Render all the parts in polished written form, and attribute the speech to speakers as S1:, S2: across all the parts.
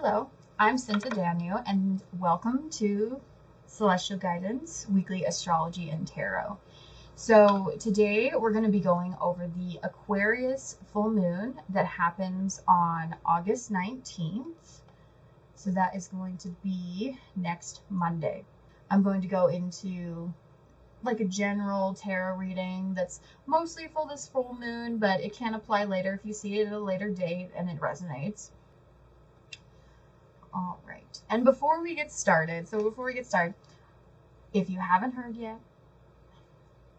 S1: Hello, I'm Sinta Danu, and welcome to Celestial Guidance Weekly Astrology and Tarot. So, today we're going to be going over the Aquarius Full Moon that happens on August 19th. So, that is going to be next Monday. I'm going to go into like a general tarot reading that's mostly for this full moon, but it can apply later if you see it at a later date and it resonates. All right. And before we get started, if you haven't heard yet,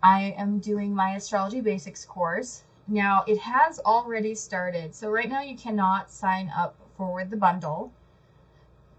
S1: I am doing my Astrology Basics course. Now, it has already started. So right now you cannot sign up for the bundle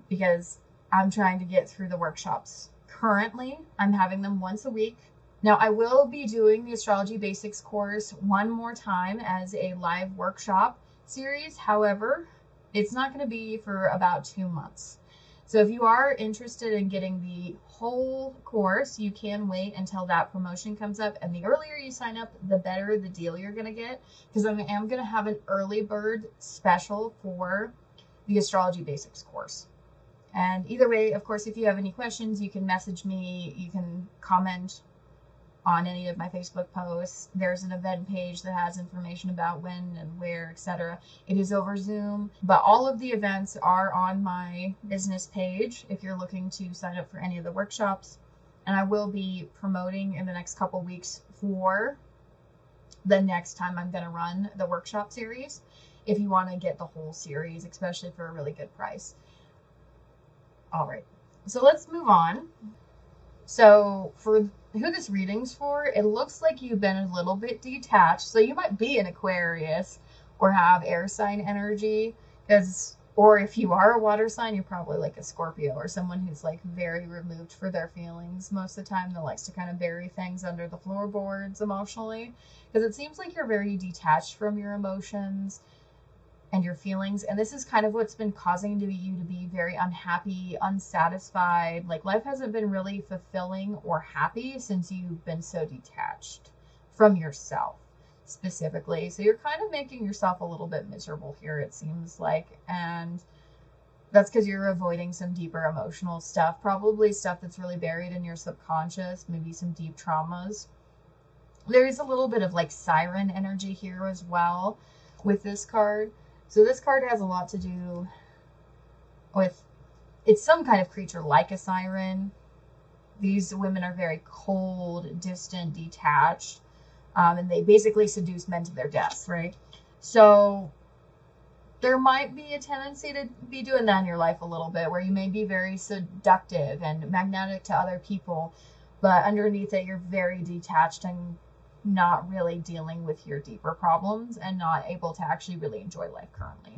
S1: because I'm trying to get through the workshops. Currently, I'm having them once a week. Now, I will be doing the Astrology Basics course one more time as a live workshop series. However, it's not going to be for about 2 months. So if you are interested in getting the whole course, you can wait until that promotion comes up. And the earlier you sign up, the better the deal you're going to get. Because I am going to have an early bird special for the Astrology Basics course. And either way, of course, if you have any questions, you can message me. You can comment on any of my Facebook posts. There's an event page that has information about when and where, etc. It is over Zoom, but all of the events are on my business page if you're looking to sign up for any of the workshops. And I will be promoting in the next couple weeks for the next time I'm going to run the workshop series if you want to get the whole series, especially for a really good price. All right, so let's move on. So for who this reading's for, it looks like you've been a little bit detached. So you might be an Aquarius or have air sign energy, or if you are a water sign, you're probably like a Scorpio or someone who's like very removed for their feelings. Most of the time, that likes to kind of bury things under the floorboards emotionally, because it seems like you're very detached from your emotions and your feelings. And this is kind of what's been causing you to be very unhappy, unsatisfied. Like life hasn't been really fulfilling or happy since you've been so detached from yourself specifically. So you're kind of making yourself a little bit miserable here, it seems like. And that's because you're avoiding some deeper emotional stuff, probably stuff that's really buried in your subconscious, maybe some deep traumas. There is a little bit of like siren energy here as well with this card. So this card has a lot to do with, it's some kind of creature like a siren. These women are very cold, distant, detached, and they basically seduce men to their deaths, right? So there might be a tendency to be doing that in your life a little bit, where you may be very seductive and magnetic to other people, but underneath it, you're very detached and not really dealing with your deeper problems and not able to actually really enjoy life currently.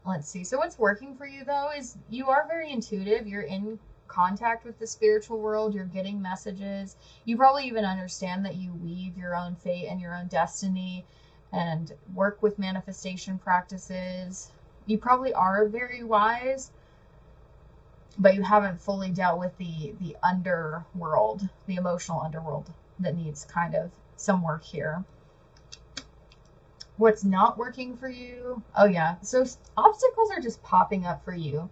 S1: Let's see. So what's working for you though is you are very intuitive. You're in contact with the spiritual world. You're getting messages. You probably even understand that you weave your own fate and your own destiny and work with manifestation practices. You probably are very wise, but you haven't fully dealt with the underworld, the emotional underworld that needs kind of some work here. What's not working for you? Oh yeah, so obstacles are just popping up for you.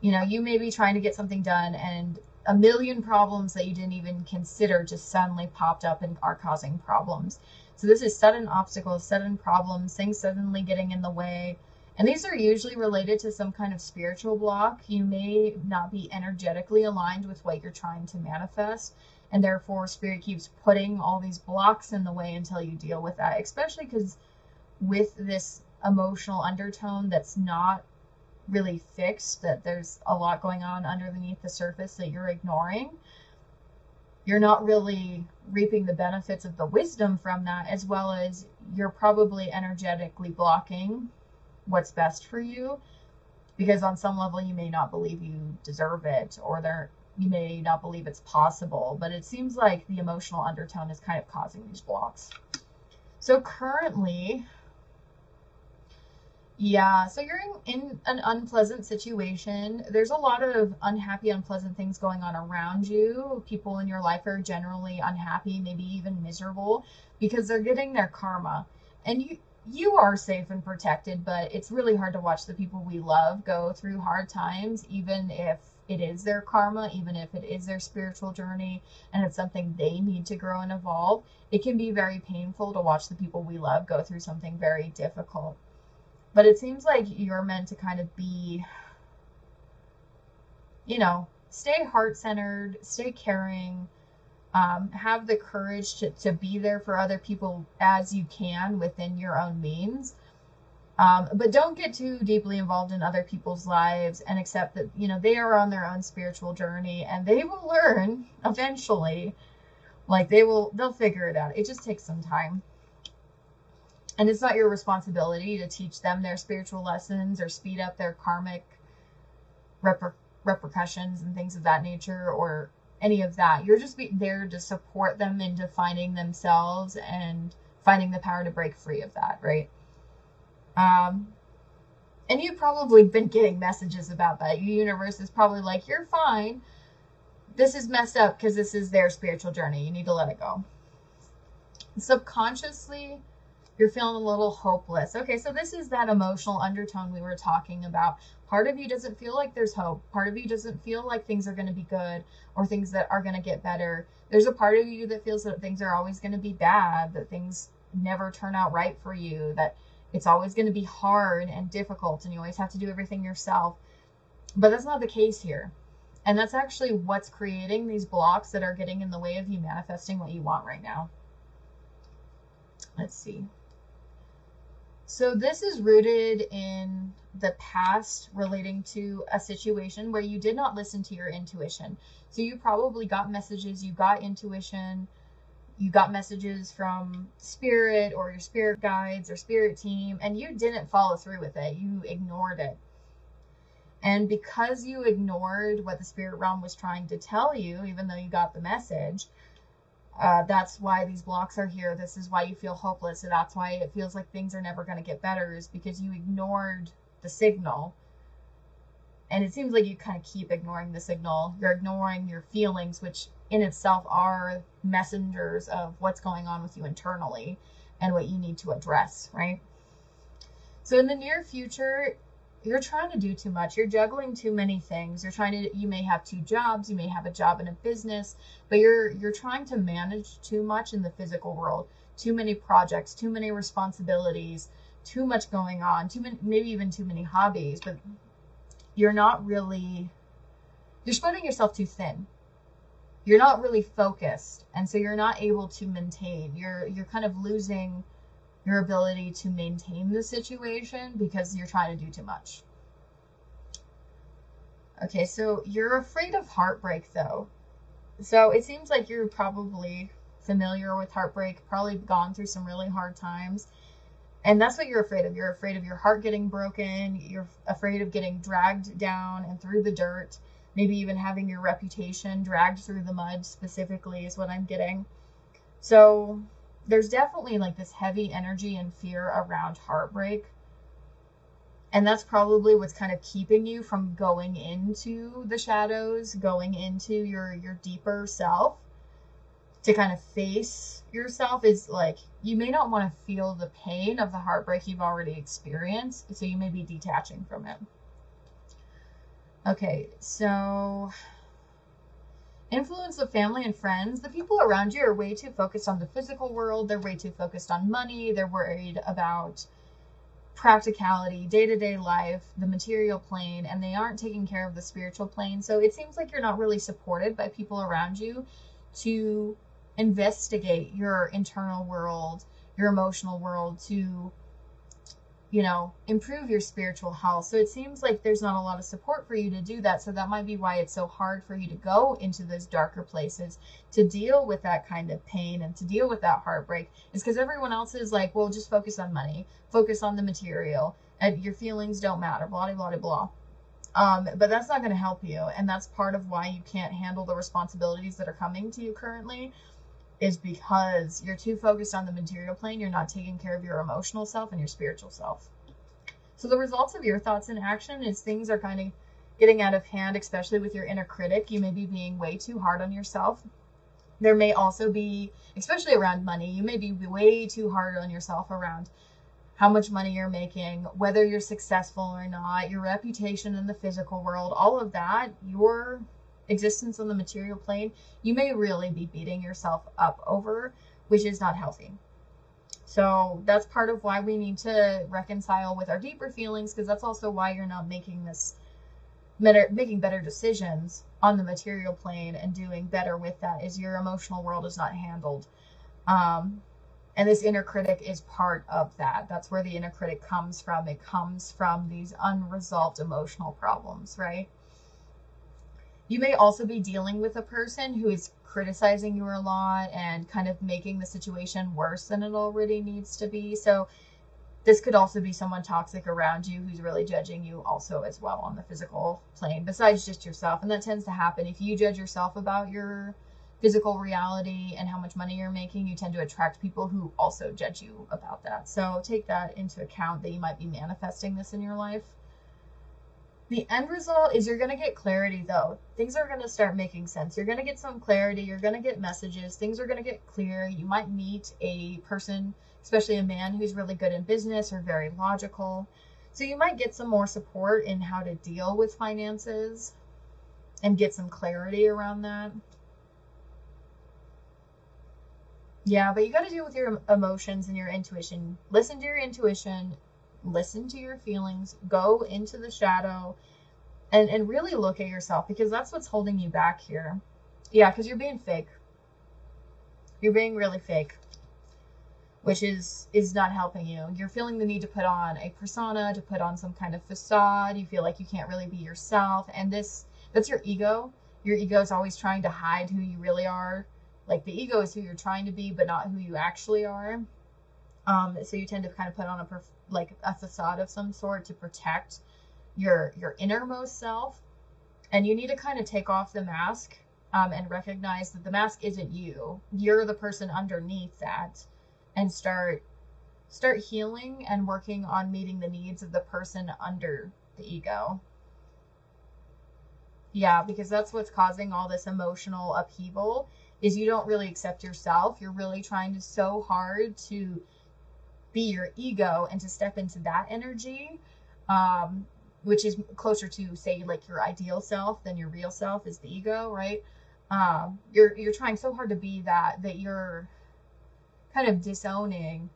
S1: You know, you may be trying to get something done and a million problems that you didn't even consider just suddenly popped up and are causing problems. So this is sudden obstacles, sudden problems, things suddenly getting in the way. And these are usually related to some kind of spiritual block. You may not be energetically aligned with what you're trying to manifest. And therefore, Spirit keeps putting all these blocks in the way until you deal with that. Especially because with this emotional undertone that's not really fixed, that there's a lot going on underneath the surface that you're ignoring. You're not really reaping the benefits of the wisdom from that, as well as you're probably energetically blocking what's best for you, because on some level you may not believe you deserve it, or you may not believe it's possible, but it seems like the emotional undertone is kind of causing these blocks. So currently, yeah, so you're in an unpleasant situation. There's a lot of unhappy, unpleasant things going on around you. People in your life are generally unhappy, maybe even miserable, because they're getting their karma. And you are safe and protected, but it's really hard to watch the people we love go through hard times, even if it is their karma, even if it is their spiritual journey and it's something they need to grow and evolve. It can be very painful to watch the people we love go through something very difficult. But it seems like you're meant to kind of be, stay heart-centered, stay caring, have the courage to be there for other people as you can within your own means. But don't get too deeply involved in other people's lives, and accept that, they are on their own spiritual journey and they will learn eventually. Like they'll figure it out. It just takes some time. And it's not your responsibility to teach them their spiritual lessons or speed up their karmic repercussions and things of that nature, or any of that. You're just there to support them in defining themselves and finding the power to break free of that, right? And you've probably been getting messages about that. Your universe is probably like, you're fine. This is messed up because this is their spiritual journey. You need to let it go. Subconsciously, you're feeling a little hopeless. Okay, so this is that emotional undertone we were talking about. Part of you doesn't feel like there's hope. Part of you doesn't feel like things are going to be good or things that are going to get better. There's a part of you that feels that things are always going to be bad, that things never turn out right for you, that it's always going to be hard and difficult and you always have to do everything yourself. But that's not the case here. And that's actually what's creating these blocks that are getting in the way of you manifesting what you want right now. Let's see. So this is rooted in the past, relating to a situation where you did not listen to your intuition. So you probably got messages, you got intuition, you got messages from spirit or your spirit guides or spirit team, and you didn't follow through with it. You ignored it. And because you ignored what the spirit realm was trying to tell you, even though you got the message, that's why these blocks are here. This is why you feel hopeless. And that's why it feels like things are never going to get better, is because you ignored the signal. And it seems like you kind of keep ignoring the signal. You're ignoring your feelings, which in itself are messengers of what's going on with you internally and what you need to address, right? So in the near future, you're trying to do too much. You're juggling too many things. You may have 2 jobs, you may have a job and a business, but you're trying to manage too much in the physical world. Too many projects, too many responsibilities, too much going on, maybe even too many hobbies, but you're spreading yourself too thin. You're not really focused, and so you're not able to maintain. You're kind of losing your ability to maintain the situation because you're trying to do too much. Okay, so you're afraid of heartbreak, though. So it seems like you're probably familiar with heartbreak, probably gone through some really hard times. And that's what you're afraid of. You're afraid of your heart getting broken. You're afraid of getting dragged down and through the dirt. Maybe even having your reputation dragged through the mud, specifically, is what I'm getting. So there's definitely like this heavy energy and fear around heartbreak. And that's probably what's kind of keeping you from going into the shadows, going into your deeper self, to kind of face yourself. Is like, you may not want to feel the pain of the heartbreak you've already experienced, so you may be detaching from it. Okay, so influence of family and friends. The people around you are way too focused on the physical world. They're way too focused on money. They're worried about practicality, day-to-day life, the material plane, and they aren't taking care of the spiritual plane. So it seems like you're not really supported by people around you to investigate your internal world, your emotional world, to improve your spiritual health. So it seems like there's not a lot of support for you to do that. So that might be why it's so hard for you to go into those darker places, to deal with that kind of pain and to deal with that heartbreak, is because everyone else is like, well, just focus on money, focus on the material, and your feelings don't matter, blah, blah, blah, blah. But that's not going to help you. And that's part of why you can't handle the responsibilities that are coming to you currently, is because you're too focused on the material plane. You're not taking care of your emotional self and your spiritual self. So the results of your thoughts and action is things are kind of getting out of hand, especially with your inner critic. You may be being way too hard on yourself. There may also be, especially around money, you may be way too hard on yourself around how much money you're making, whether you're successful or not, your reputation in the physical world, all of that, your existence on the material plane, you may really be beating yourself up over, which is not healthy. So that's part of why we need to reconcile with our deeper feelings, because that's also why you're not making better decisions on the material plane and doing better with that, is your emotional world is not handled. And this inner critic is part of that. That's where the inner critic comes from. It comes from these unresolved emotional problems, right? You may also be dealing with a person who is criticizing you a lot and kind of making the situation worse than it already needs to be. So this could also be someone toxic around you who's really judging you also as well on the physical plane, besides just yourself. And that tends to happen if you judge yourself about your physical reality and how much money you're making. You tend to attract people who also judge you about that. So take that into account, that you might be manifesting this in your life. The end result is you're going to get clarity, though. Things are going to start making sense. You're going to get some clarity. You're going to get messages. Things are going to get clear. You might meet a person, especially a man, who's really good in business or very logical. So you might get some more support in how to deal with finances and get some clarity around that. Yeah, but you got to deal with your emotions and your intuition. Listen to your intuition. Listen to your feelings. Go into the shadow and really look at yourself, because that's what's holding you back here. Yeah, because you're being fake. You're being really fake, which is not helping you. You're feeling the need to put on a persona, to put on some kind of facade. You feel like you can't really be yourself. And that's your ego. Your ego is always trying to hide who you really are. Like, the ego is who you're trying to be, but not who you actually are. So you tend to kind of put on a facade of some sort to protect your innermost self. And you need to kind of take off the mask and recognize that the mask isn't you. You're the person underneath that, and start healing and working on meeting the needs of the person under the ego. Yeah, because that's what's causing all this emotional upheaval, is you don't really accept yourself. You're really trying so hard to be your ego and to step into that energy, which is closer to, say, like your ideal self than your real self is the ego, right? You're trying so hard to be that you're kind of disowning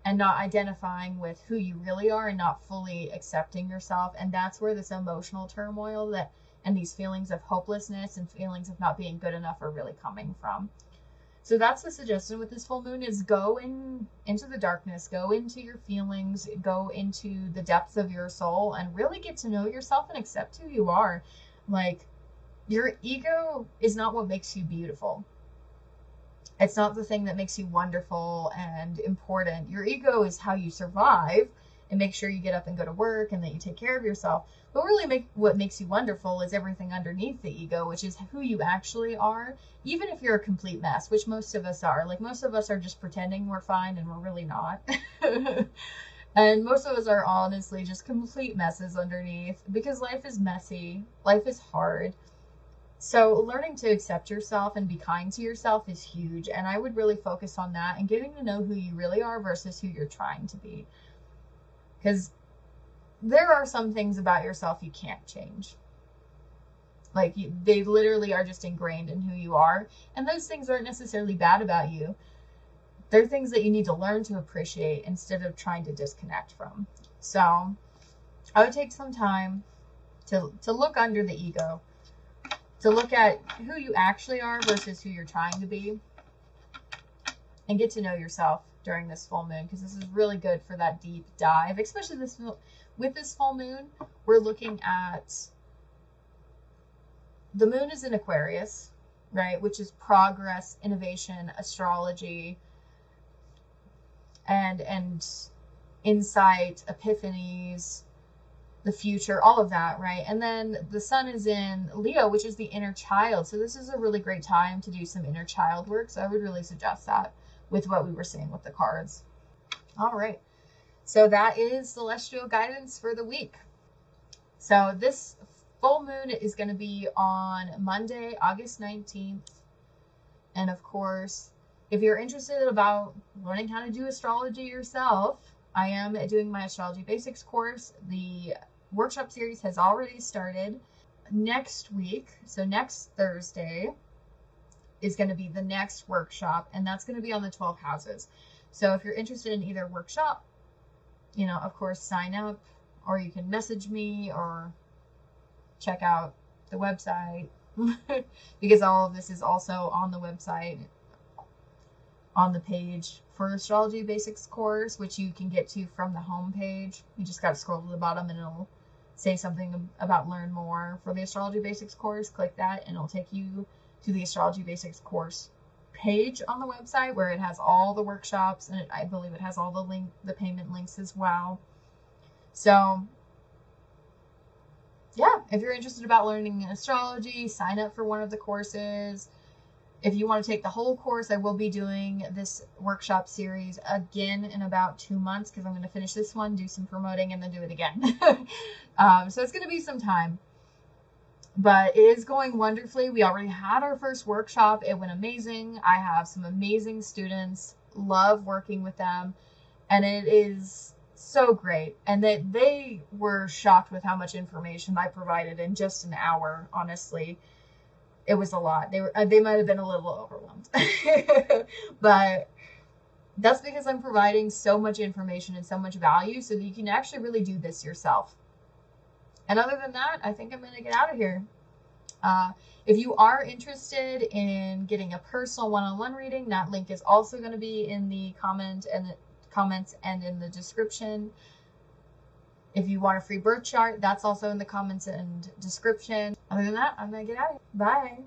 S1: and not identifying with who you really are and not fully accepting yourself. And that's where this emotional turmoil and these feelings of hopelessness and feelings of not being good enough are really coming from. So that's the suggestion with this full moon, is go into the darkness, go into your feelings, go into the depths of your soul, and really get to know yourself and accept who you are. Like, your ego is not what makes you beautiful. It's not the thing that makes you wonderful and important. Your ego is how you survive and make sure you get up and go to work and that you take care of yourself. But really what makes you wonderful is everything underneath the ego, which is who you actually are, even if you're a complete mess, which most of us are. Like, most of us are just pretending we're fine and we're really not. And most of us are honestly just complete messes underneath, because life is messy. Life is hard. So learning to accept yourself and be kind to yourself is huge. And I would really focus on that and getting to know who you really are versus who you're trying to be. Because there are some things about yourself you can't change. Like, they literally are just ingrained in who you are. And those things aren't necessarily bad about you. They're things that you need to learn to appreciate instead of trying to disconnect from. So I would take some time to look under the ego, to look at who you actually are versus who you're trying to be, and get to know yourself during this full moon, because this is really good for that deep dive, especially with this full moon. We're looking at, the moon is in Aquarius, right, which is progress, innovation, astrology, and insight, epiphanies, the future, all of that, right? And then the sun is in Leo, which is the inner child. So this is a really great time to do some inner child work. So I would really suggest that with what we were seeing with the cards. All right. So that is celestial guidance for the week. So this full moon is going to be on Monday, August 19th. And of course, if you're interested about learning how to do astrology yourself, I am doing my Astrology Basics course. The workshop series has already started. Next week, so next Thursday, is going to be the next workshop, and that's going to be on the 12 houses. So if you're interested in either workshop, of course, sign up, or you can message me or check out the website because all of this is also on the website, on the page for Astrology Basics course, which you can get to from the home page. You just got to scroll to the bottom and it'll say something about learn more for the Astrology Basics course. Click that and it'll take you to the Astrology Basics course page on the website where it has all the workshops, and I believe it has all the payment links as well. So yeah, if you're interested about learning astrology, sign up for one of the courses. If you want to take the whole course, I will be doing this workshop series again in about 2 months because I'm going to finish this one, do some promoting, and then do it again. So it's going to be some time. But it is going wonderfully. We already had our first workshop. It went amazing. I have some amazing students. Love working with them. And it is so great. And they were shocked with how much information I provided in just an hour, honestly. It was a lot. They might have been a little overwhelmed. But that's because I'm providing so much information and so much value so that you can actually really do this yourself. And other than that, I think I'm going to get out of here. If you are interested in getting a personal one-on-one reading, that link is also going to be in the comments and in the description. If you want a free birth chart, that's also in the comments and description. Other than that, I'm going to get out of here. Bye.